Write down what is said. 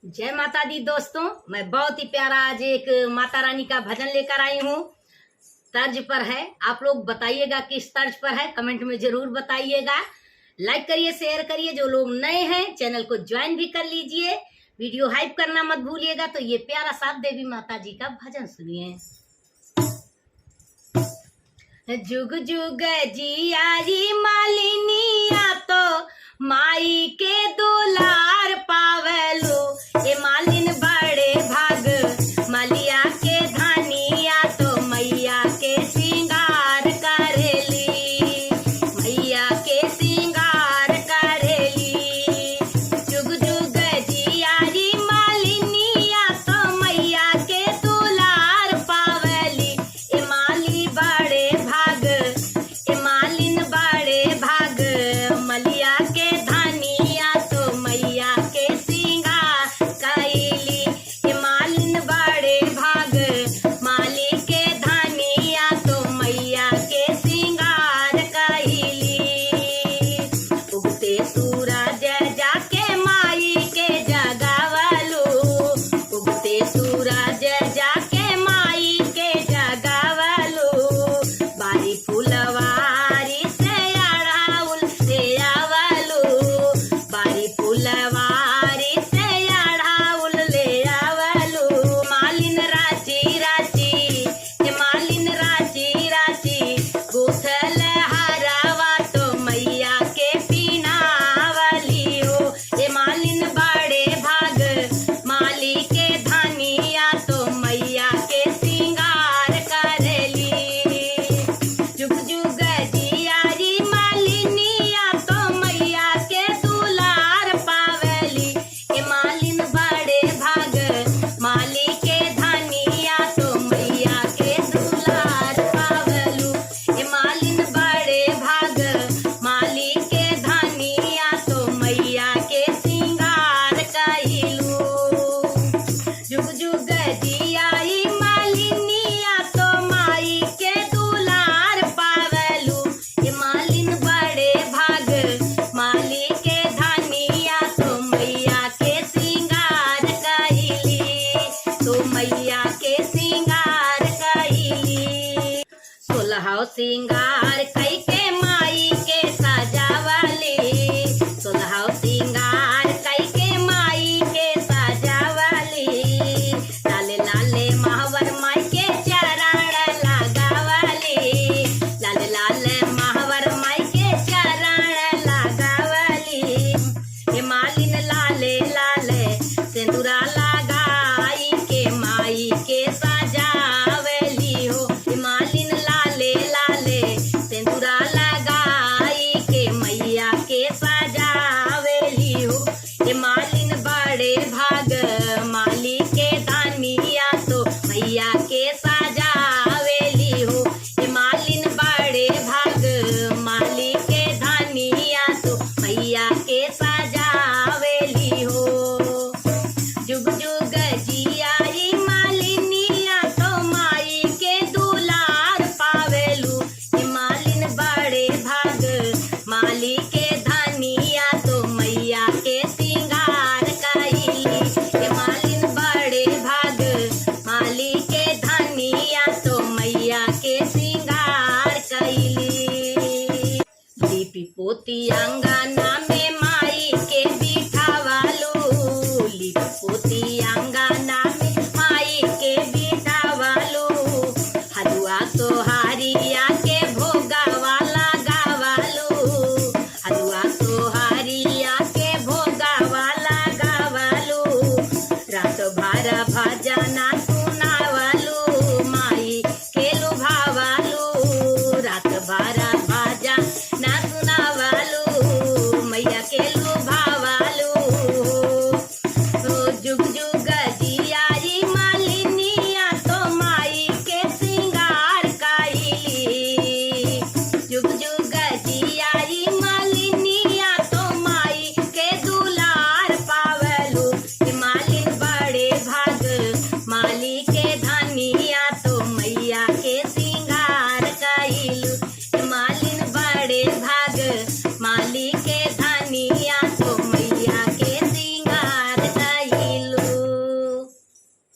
जय माता दी दोस्तों, मैं बहुत ही प्यारा आज एक माता रानी का भजन लेकर आई हूँ। तर्ज पर है, आप लोग बताइएगा किस तर्ज पर है, कमेंट में जरूर बताइएगा। लाइक करिए, शेयर करिए। जो लोग नए हैं चैनल को ज्वाइन भी कर लीजिए। वीडियो हाइप करना मत भूलिएगा। तो ये प्यारा सा देवी माता जी का भजन सुनिए। जुग जुग जियारी मालिनिया तो माई के दुलार पावलो। ए मालिन बड़े भाग मलिया के धानिया तो मैया के श्रृंगार करेली, मैया के श्रृंगार करेली। जुग जुग जियारी मालिनिया तो मैया के दुलार पावली। ए माली बड़े भाग, ए मालिन बड़े भाग मलिया के धानिया तो मैया के श्रृंगार कैली। ए मालिन बड़े भाग माली के धानिया तो मैया के श्रृंगार कैली। उगते सूरज जाके माई के जगावलो, उगते सूरज जाके माई के जगावलो। बारी फुलवारी से अड़ाउल से आवलो, बारी फुलवारी से अड़ाउल ले आवलो। मालिन राची राची, ए मालिन राची राची गुथल हरावा तो मैया के पीनावली हो। ए मालिन बड़े भाग माली के धानिया तो मैया के श्रृंगार करेली। जुग जुग जियारी मालिनिया तो मैया के दुलार पावली। ए मालिन बड़े भाग माली के धानिया तो मैया के दुलार पावलू। ए मालिन बड़े भाग माली के धानिया तो मैया के श्रृंगार कैलू। जुग जुग जियाई मालिनिया तो माई के दुलार पावलू। ए मालिन बड़े भाग माली के धानिया तो मैया के श्रृंगार कैली, तो मैया के श्रृंगार कैली। 16 श्रृंगार कई के माई के सजावली, 16 श्रृंगार कई के माई के सजावली। लाले लाले महावर माई के चरण लगावली, लाले लाले महावर माई के चरण लगावली। हे मालिन लाले लाले सिंदूरा लगाई के माई के सजावली हो। हे मालिन लाले लाले सिंदूरा लगाई के मैया के सजावली हो। हे मालिन बड़े भाग माली के धानिया तो मैया के सजावली हो। हे मालिन बड़े भाग माली के धानिया तो मैया के सजावली हो। जुग जुग जियाई मालिनिया तो माई के दुलार पावेलू। हे मालिन बड़े भाग माली के धानिया तो मैया के श्रृंगार कैली। हे मालिन बड़े भाग माली के धानिया तो मैया के श्रृंगार कैली। दीपी पोती अंगा